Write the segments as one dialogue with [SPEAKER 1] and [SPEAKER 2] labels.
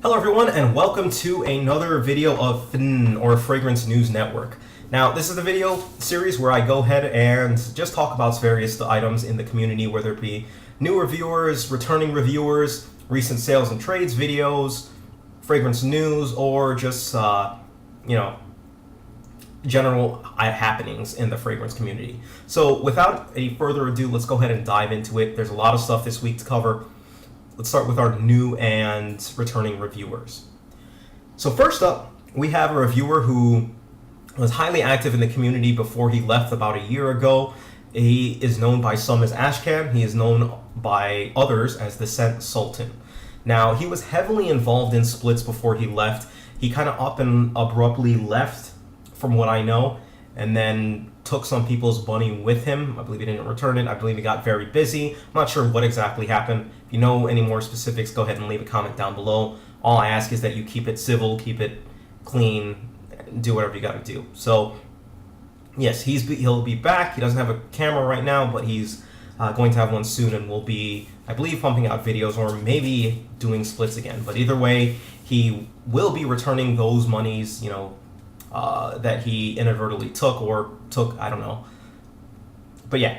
[SPEAKER 1] Hello everyone and welcome to another video of FNN or Fragrance News Network. Now this is the video series where I go ahead and just talk about various items in the community, whether it be new reviewers, returning reviewers, recent sales and trades videos, fragrance news, or just general happenings in the fragrance community. So without any further ado, let's go ahead and dive into it. There's a lot of stuff this week to cover. Let's start with our new and returning reviewers. So first up, we have a reviewer who was highly active in the community before he left about a year ago. He is known by some as Ashcan. He is known by others as the Scent Sultan. Now, he was heavily involved in splits before he left. He kind of up and abruptly left, from what I know, and then took some people's money with him. I believe he didn't return it. I believe he got very busy. I'm not sure what exactly happened. If you know any more specifics, go ahead and leave a comment down below. All I ask is that you keep it civil, keep it clean, do whatever you got to do. So, yes, he'll be back. He doesn't have a camera right now, but he's going to have one soon, and will be, I believe, pumping out videos or maybe doing splits again. But either way, he will be returning those monies, that he inadvertently took, I don't know. But yeah,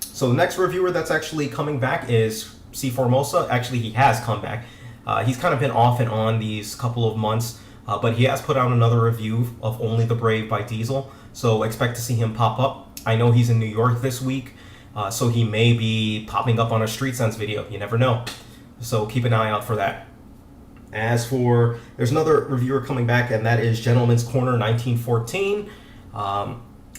[SPEAKER 1] so the next reviewer that's actually coming back is C. Formosa. Actually, he has come back. He's kind of been off and on these couple of months, but he has put out another review of Only the Brave by Diesel, so expect to see him pop up. I know he's in New York this week, so he may be popping up on a Street Sense video. You never know. So keep an eye out for that. As for, there's another reviewer coming back, and that is Gentleman's Corner 1914.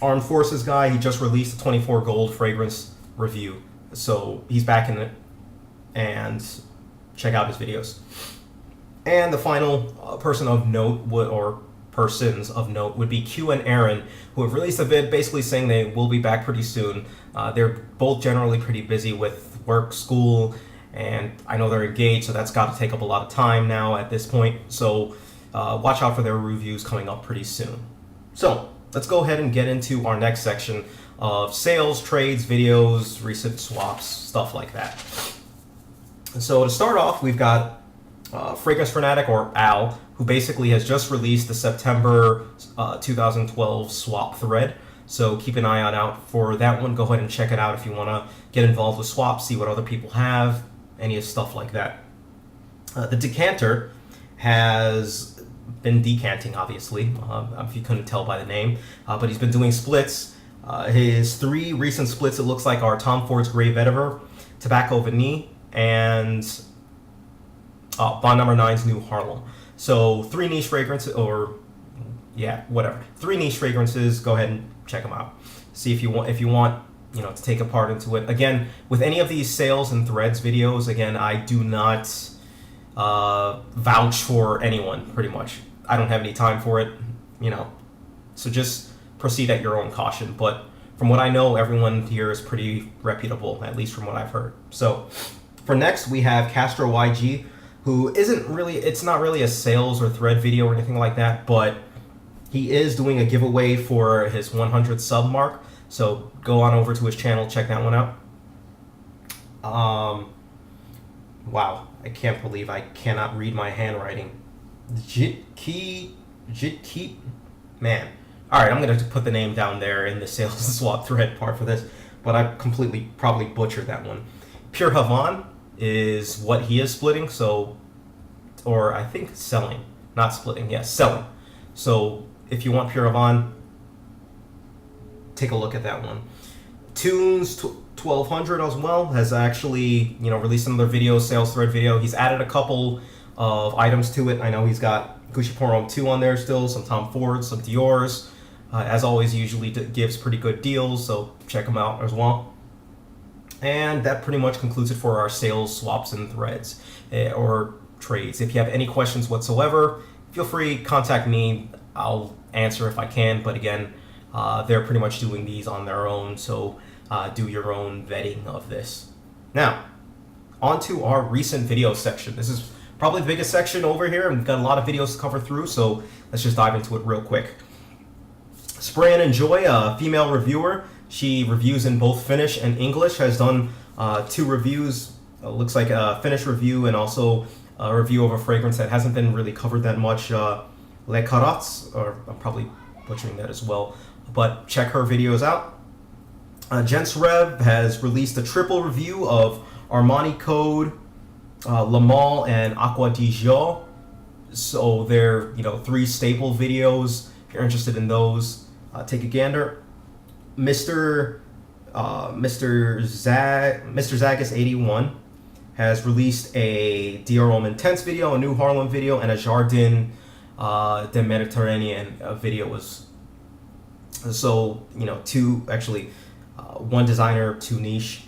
[SPEAKER 1] Armed Forces guy. He just released a 24 Gold fragrance review, so he's back in it, and check out his videos. And the final person of note persons of note would be Q and Aaron, who have released a vid basically saying they will be back pretty soon. They're both generally pretty busy with work, school, and I know they're engaged, so that's got to take up a lot of time now at this point. So watch out for their reviews coming up pretty soon. So let's go ahead and get into our next section of sales, trades, videos, recent swaps, stuff like that. So to start off, we've got Fragrance Fanatic, or Al, who basically has just released the September 2012 swap thread. So keep an eye out for that one. Go ahead and check it out if you want to get involved with swaps, see what other people have, any stuff like that. The Decanter has been decanting, obviously, if you couldn't tell by the name, but he's been doing splits. His three recent splits, it looks like, are Tom Ford's Grey Vetiver, Tobacco Vanille, and Bond No. 9's New Harlem. So three niche fragrances, three niche fragrances. Go ahead and check them out. See if you want to take a part into it. Again, with any of these sales and threads videos, again, I do not vouch for anyone, pretty much. I don't have any time for it, so just proceed at your own caution. But from what I know, everyone here is pretty reputable, at least from what I've heard. So for next, we have Castro YG, who it's not really a sales or thread video or anything like that, but he is doing a giveaway for his 100 sub mark. So go on over to his channel, check that one out. Wow, I can't believe I cannot read my handwriting. Jitkeep, man. All right, I'm going to put the name down there in the sales and swap thread part for this, but I completely probably butchered that one. Pure Havana is what he is splitting, or I think selling, not splitting, yeah, selling. So if you want Pure Havana, take a look at that one. Tunes 1200 as well has actually, released another video, sales thread video. He's added a couple of items to it. I know he's got Gucci Pour Homme 2 on there still, some Tom Fords, some Dior's. As always, he usually gives pretty good deals, so check him out as well. And that pretty much concludes it for our sales, swaps, and threads, or trades. If you have any questions whatsoever, feel free, contact me. I'll answer if I can, but again, they're pretty much doing these on their own, so do your own vetting of this. Now, on to our recent video section. This is probably the biggest section over here, and we've got a lot of videos to cover through, so let's just dive into it real quick. Spray and Enjoy, a female reviewer. She reviews in both Finnish and English, has done 2 reviews. Looks like a Finnish review and also a review of a fragrance that hasn't been really covered that much, Le Carats, or I'm probably butchering that as well, but check her videos out. Gents Rev has released a triple review of Armani Code, Le Male, and Aqua di Gio. So they're, 3 staple videos. If you're interested in those, take a gander. Mr. Zagus81 has released a Dior Homme Intense video, a New Harlem video, and a Jardin de Mediterranean video. Was so, one designer, 2 niche.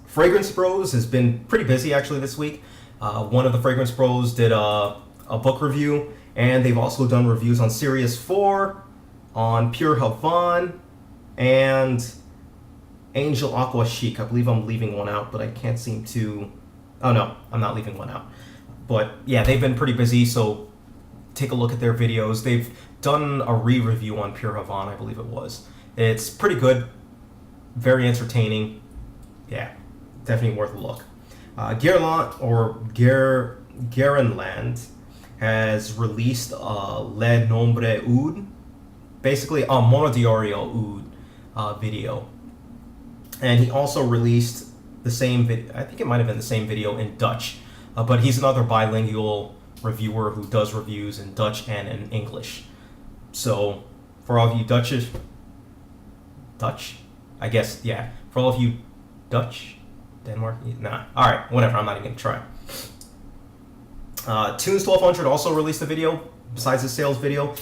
[SPEAKER 1] Fragrance Bros has been pretty busy actually this week. One of the Fragrance Bros did a book review, and they've also done reviews on Sirius 4, on Pure Havane, and Angel Aqua Chic. I believe I'm leaving one out, but I can't seem to... Oh no, I'm not leaving one out. But yeah, they've been pretty busy, so take a look at their videos. They've done a re-review on Pure Havane, I believe it was. It's pretty good, very entertaining. Yeah, definitely worth a look. Guerlain has released Le Nombre Oud, basically a Monodiorio Oud video. And he also released the same video, I think it might have been the same video in Dutch, but he's another bilingual reviewer who does reviews in Dutch and in English. So for all of you Dutch, I guess, yeah, for all of you Dutch, Denmark, nah, alright, whatever, I'm not even gonna try. Tunes 1200 also released a video besides the sales video.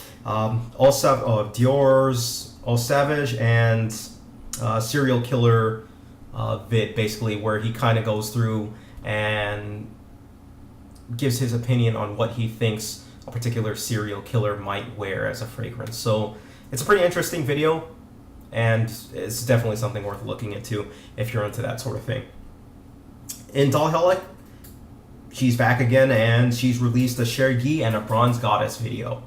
[SPEAKER 1] Dior's All Savage and Serial Killer vid, basically, where he kind of goes through and gives his opinion on what he thinks a particular serial killer might wear as a fragrance. So it's a pretty interesting video, and it's definitely something worth looking into if you're into that sort of thing. In Dalhelic, she's back again, and she's released a Chergui and a Bronze Goddess video.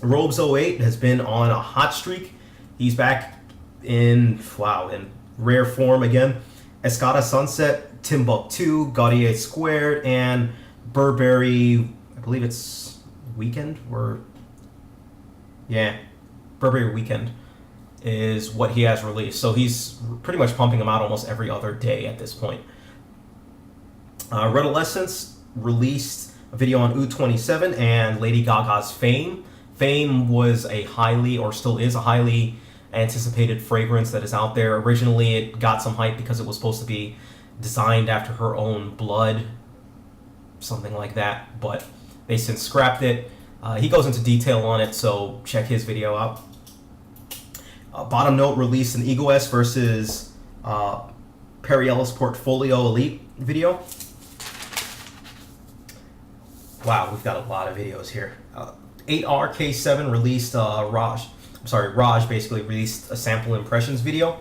[SPEAKER 1] Robes08 has been on a hot streak. He's back in rare form again. Escada Sunset, Timbuktu, Gaudier Squared, and Burberry, I believe it's Weekend, Burberry Weekend is what he has released. So he's pretty much pumping them out almost every other day at this point. Redolescence released a video on Oud 27 and Lady Gaga's Fame. Fame was still is a highly anticipated fragrance that is out there. Originally, it got some hype because it was supposed to be designed after her own blood, something like that, but they since scrapped it. He goes into detail on it, so check his video out. Bottom Note released an Ego S versus Perry Ellis Portfolio Elite video. Wow, we've got a lot of videos here. 8RK7 released Raj basically released a sample impressions video.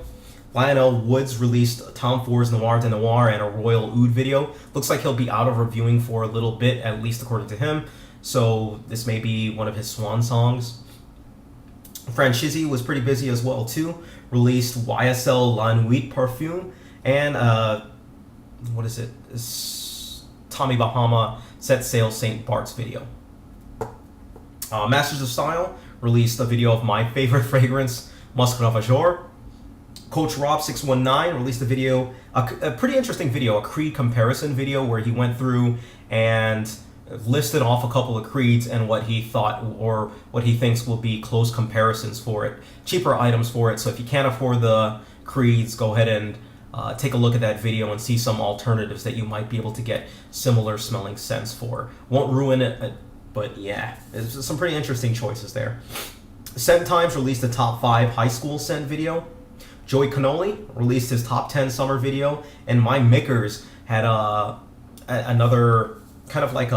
[SPEAKER 1] Lionel Woods released Tom Ford's Noir de Noir and a Royal Oud video. Looks like he'll be out of reviewing for a little bit, at least according to him. So this may be one of his swan songs. Franchisi was pretty busy as well too. Released YSL La Nuit Parfum and Tommy Bahama Set Sail St. Bart's video. Masters of Style released a video of my favorite fragrance, Musc Ravageur. Coach Rob 619 released a video, a pretty interesting video, a creed comparison video where he went through and listed off a couple of creeds and what he thought or what he thinks will be close comparisons for it, cheaper items for it. So if you can't afford the creeds, go ahead and take a look at that video and see some alternatives that you might be able to get similar smelling scents for. Won't ruin it, but yeah, there's some pretty interesting choices there. Scent Times released a top 5 high school scent video. Joey Cannoli released his top 10 summer video, and My Mickers had another kind of like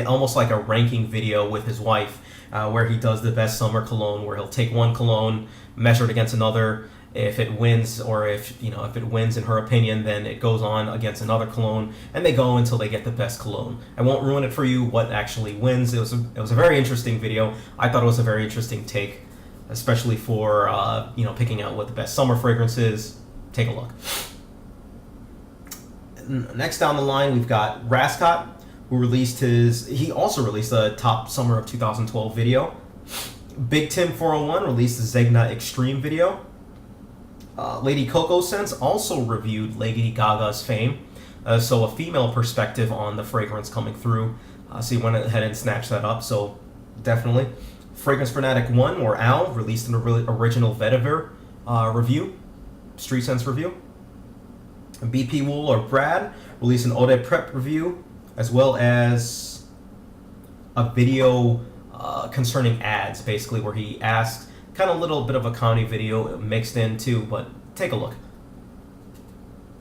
[SPEAKER 1] almost like a ranking video with his wife, where he does the best summer cologne, where he'll take one cologne, measure it against another. If it wins, or if it wins in her opinion, then it goes on against another cologne, and they go until they get the best cologne. I won't ruin it for you what actually wins. It was a very interesting video. I thought it was a very interesting take, especially for picking out what the best summer fragrance is. Take a look. next down the line, we've got Rascot, who he also released a top summer of 2012 video. Big Tim 401 released the Zegna Extreme video. Lady Coco Scents also reviewed Lady Gaga's Fame, so a female perspective on the fragrance coming through. So you went ahead and snatched that up, so definitely. Fragrance Fanatic 1, or Al, released an original Vetiver review, Street Sense review. BP Wool, or Brad, released an Eau de Prep review, as well as a video concerning ads, basically, where he asked, kind of a little bit of a comedy video mixed in too, but take a look.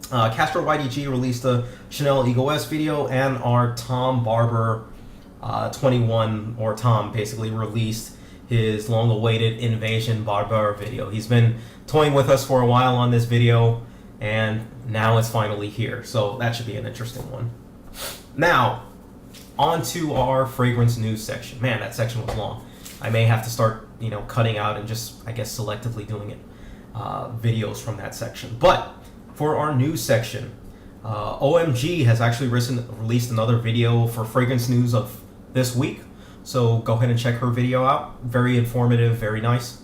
[SPEAKER 1] Casper YDG released a Chanel Ego S video, and our Tom Barber 21, or Tom, basically released his long-awaited Invasion Barber video. He's been toying with us for a while on this video, and now it's finally here, so that should be an interesting one. Now, on to our fragrance news section. Man, that section was long. I may have to start, cutting out and just, I guess, selectively doing it, videos from that section. But for our news section, OMG has actually released another video for fragrance news of this week. So go ahead and check her video out. Very informative, very nice.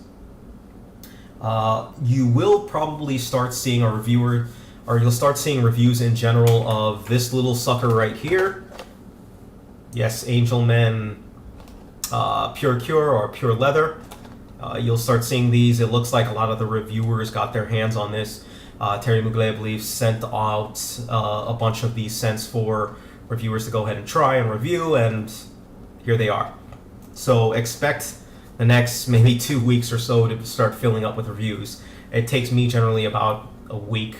[SPEAKER 1] You will probably start seeing you'll start seeing reviews in general of this little sucker right here. Yes, Angelman Pure Cure, or Pure Leather. You'll start seeing these. It looks like a lot of the reviewers got their hands on this. Terry Mugler, I believe, sent out a bunch of these scents for reviewers to go ahead and try and review, and here they are. So expect the next maybe 2 weeks or so to start filling up with reviews. It takes me generally about a week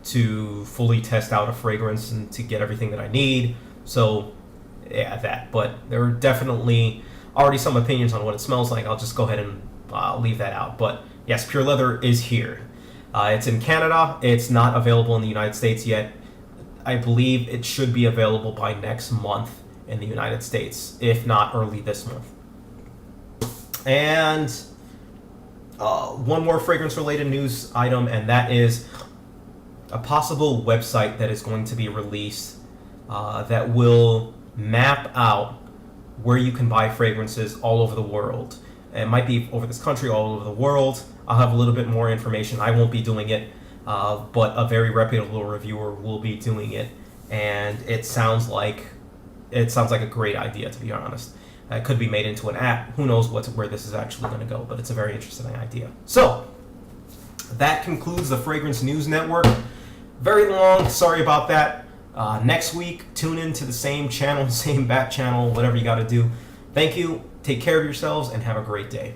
[SPEAKER 1] to fully test out a fragrance and to get everything that I need. So yeah, that. But there are definitely already some opinions on what it smells like. I'll just go ahead and leave that out. But yes, Pure Leather is here. It's in Canada. It's not available in the United States yet. I believe it should be available by next month in the United States, if not early this month. And one more fragrance-related news item, and that is a possible website that is going to be released that will map out where you can buy fragrances all over the world. It might be over this country, all over the world. I'll have a little bit more information. I won't be doing it, but a very reputable reviewer will be doing it, and it sounds like a great idea, to be honest. It could be made into an app. Who knows where this is actually going to go, but it's a very interesting idea. So, that concludes the Fragrance News Network. Very long, sorry about that. Next week, tune in to the same channel, same bat channel, whatever you got to do. Thank you, take care of yourselves, and have a great day.